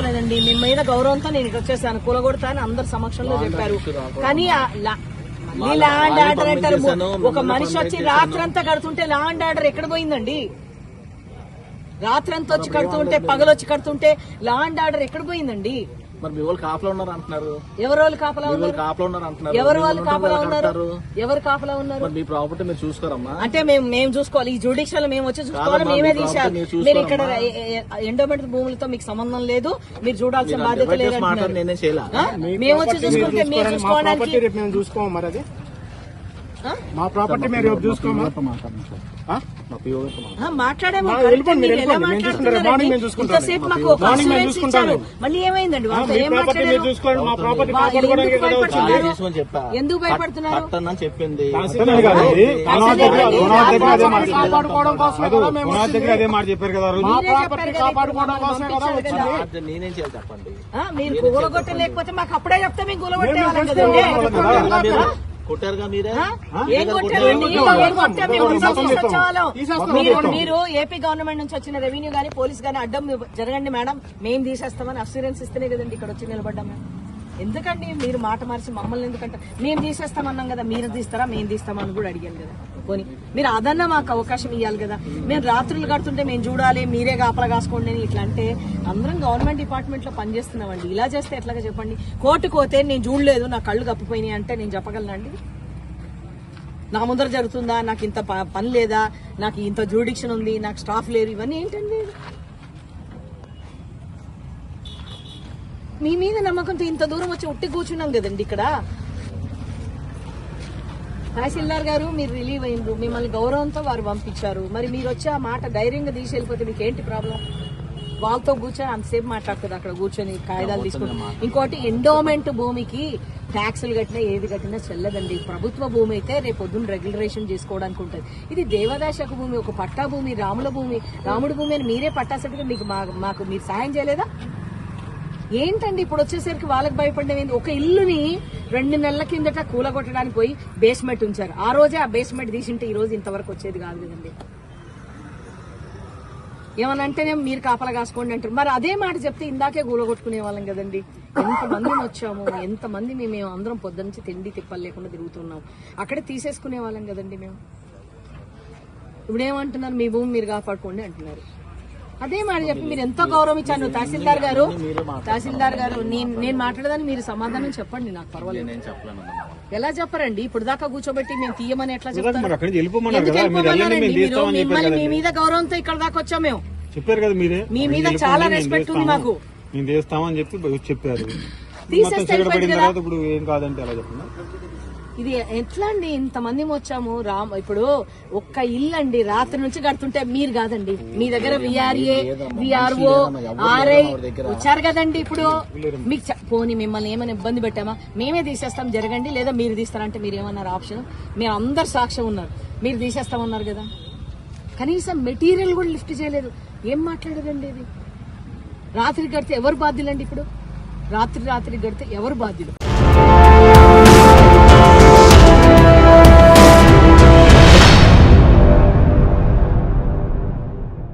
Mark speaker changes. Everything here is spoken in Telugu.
Speaker 1: లేదండి మీ మీద గౌరవంతో నేను ఇక్కడ వచ్చేసాను, కూలగొడతా అని అందరు సమక్షంలో చెప్పారు. కానీ మళ్ళీ లా అండ్ ఆర్డర్ అంటారు. ఒక మనిషి వచ్చి రాత్రంతా కడుతుంటే లా అండ్ ఆర్డర్ ఎక్కడ పోయిందండి? రాత్రంతా వచ్చి కడుతుంటే, పగలొచ్చి కడుతుంటే లా అండ్ ఆర్డర్ ఎక్కడ పోయిందండి?
Speaker 2: మరి మీ వాళ్ళు కాపలా ఉన్నారు అంటున్నారు.
Speaker 1: ఎవరు వాళ్ళు కాపలా ఉన్నారు? ఎవరు వాళ్ళు కాపలా ఉన్నారు? ఎవరు కాపలా ఉన్నారు?
Speaker 2: మీ ప్రాపర్టీ మీరు చూసుకోరమ్మా.
Speaker 1: అంటే మేము చూసుకోవాలి, ఈ జ్యుడిషియల్ మేము వచ్చి చూసుకోవాలి, మేమే తీసేయాలి. మీరు ఇక్కడ ఎండోమెంట్ భూములతో మీకు సంబంధం లేదు, మీరు చూడాల్సిన బాధ్యత లేదు. మేము వచ్చి చూసుకుంటే మీరు చూసుకోవడానికి
Speaker 3: చూసుకోము. మరి అది మా ప్రాపర్టీ మీరు
Speaker 1: మాట్లాడేమో మళ్ళీ ఏమైందండి? ఎందుకు భయపడుతున్నారు?
Speaker 2: చెప్పింది
Speaker 3: అదే మాట చెప్పారు కదా, కాపాడుకోవడం కోసమే కదా వచ్చింది.
Speaker 2: నేనేం చేయాలి చెప్పండి?
Speaker 1: మీరు కూలగొట్టలేకపోతే మాకు అప్పుడే చెప్తే మేము కూలగొట్టేవాళ్ళం కదండి.
Speaker 2: కొట్టారుగా మీరే.
Speaker 1: మీరు ఏపీ గవర్నమెంట్ నుంచి వచ్చిన రెవెన్యూ గానీ పోలీస్ గానీ అడ్డం జరగండి మేడం, మేము తీసేస్తామని అస్యూరెన్స్ ఇస్తేనే కదండి ఇక్కడ వచ్చి నిలబడ్డాం. ఎందుకండి మీరు మాట మార్చి మమ్మల్ని ఎందుకంటే మేము తీసేస్తామన్నాం కదా, మీరు తీస్తారా మేము తీస్తామని కూడా అడిగాను కదా. పోనీ మీరు అదన్నా మాకు అవకాశం ఇవ్వాలి కదా. మేము రాత్రులు కడుతుంటే మేము చూడాలి, మీరే కాపలా కాసుకోండి అని ఇట్లా అంటే అందరం గవర్నమెంట్ డిపార్ట్మెంట్ లో పనిచేస్తున్నామండి. ఇలా చేస్తే ఎట్లాగా చెప్పండి? కోర్టుకు పోతే నేను చూడలేదు, నా కళ్ళు కప్పిపోయినాయి అంటే నేను చెప్పగలనండి? నా ముందర జరుగుతుందా? నాకు ఇంత పని లేదా? నాకు ఇంత జ్యూడిక్షన్ ఉంది, నాకు స్టాఫ్ లేరు, ఇవన్నీ ఏంటండి? మీ మీద నమ్మకంతో ఇంత దూరం వచ్చి ఉట్టి కూర్చున్నాం కదండి ఇక్కడ. తహసీల్దార్ గారు మీరు రిలీవ్ అయ్యిండ్రు, మిమ్మల్ని గౌరవంతో వారు పంపించారు. మరి మీరు వచ్చి ఆ మాట ధైర్యంగా తీసి వెళ్ళిపోతే మీకు ఏంటి ప్రాబ్లం? వాళ్ళతో కూర్చొని అంతసేపు మాట్లాడుతుంది అక్కడ కూర్చొని కాగితాలు తీసుకుని. ఇంకోటి ఎండోమెంట్ భూమికి ట్యాక్సులు కట్టినా ఏది కట్టినా చెల్లదండి. ప్రభుత్వ భూమి అయితే రేపు పొద్దున్న రెగ్యులరేషన్ చేసుకోవడానికి ఉంటుంది. ఇది దేవదాశక భూమి, ఒక పట్టా భూమి, రాముడి భూమి అని మీరే పట్టాసట్టుగా మీకు మాకు మీరు సాయం చేయలేదా? ఏంటండి ఇప్పుడు వచ్చేసరికి వాళ్ళకి భయపడేది? ఒక ఇల్లుని 2 నెలల కిందట కూలగొట్టడానికి పోయి బేస్మెంట్ ఉంచారు. ఆ రోజే ఆ బేస్మెంట్ తీసింటే ఈ రోజు ఇంతవరకు వచ్చేది కాదు కదండి. ఏమనంటేనే మీరు కాపలా కాసుకోండి అంటారు. మరి అదే మాట చెప్తే ఇందాకే కూలగొట్టుకునే వాళ్ళం కదండి. ఎంతమందిని వచ్చాము, ఎంతమంది మేము అందరం పొద్దునుంచి తిండి తిప్పలు లేకుండా తిరుగుతున్నాం. అక్కడే తీసేసుకునే వాళ్ళం కదండి మేము. ఇప్పుడేమంటున్నారు? మీ భూమి మీరు కాపాడుకోండి అంటున్నారు. అదే మాట చెప్పి మీరు ఎంతో గౌరవం ఇచ్చాను. తహసీల్దార్ గారు నేను మాట్లాడదాన్ని మీరు సమాధానం చెప్పండి, నాకు పర్వాలేదు. ఎలా చెప్పరండి? ఇప్పుడు దాకా కూర్చోబెట్టి మేము తీయమని ఎట్లా చెప్తారు? మిమ్మల్ని మీ మీద గౌరవంతో ఇక్కడ దాకా వచ్చాం మేము.
Speaker 3: చెప్పారు కదా మీరే,
Speaker 1: మీ మీద చాలా రెస్పెక్ట్ ఉంది మాకు.
Speaker 3: మేము చేస్తామని చెప్పి చెప్పారు.
Speaker 1: ఇప్పుడు
Speaker 3: ఏం కాదంటే ఎలా చెప్పండి?
Speaker 1: ఇది ఎట్లా అండి? ఇంతమంది వచ్చాము. ఇప్పుడు ఒక్క ఇల్లు అండి రాత్రి నుంచి కడుతుంటే మీరు కాదండి, మీ దగ్గర విఆర్ఏ, విఆర్ఓ, ఆర్ఐ వచ్చారు కదండి. ఇప్పుడు మీకు పోనీ మిమ్మల్ని ఏమైనా ఇబ్బంది పెట్టామా? మేమే తీసేస్తాం జరగండి, లేదా మీరు తీస్తారంటే మీరు ఏమన్నారు ఆప్షన్? మీరు అందరు సాక్ష్యం ఉన్నారు, మీరు తీసేస్తామన్నారు కదా. కనీసం మెటీరియల్ కూడా లిఫ్ట్ చేయలేదు. ఏం మాట్లాడదండి ఇది? రాత్రి గడితే ఎవరు బాధ్యులండి? ఇప్పుడు రాత్రి గడితే ఎవరు బాధ్యులు?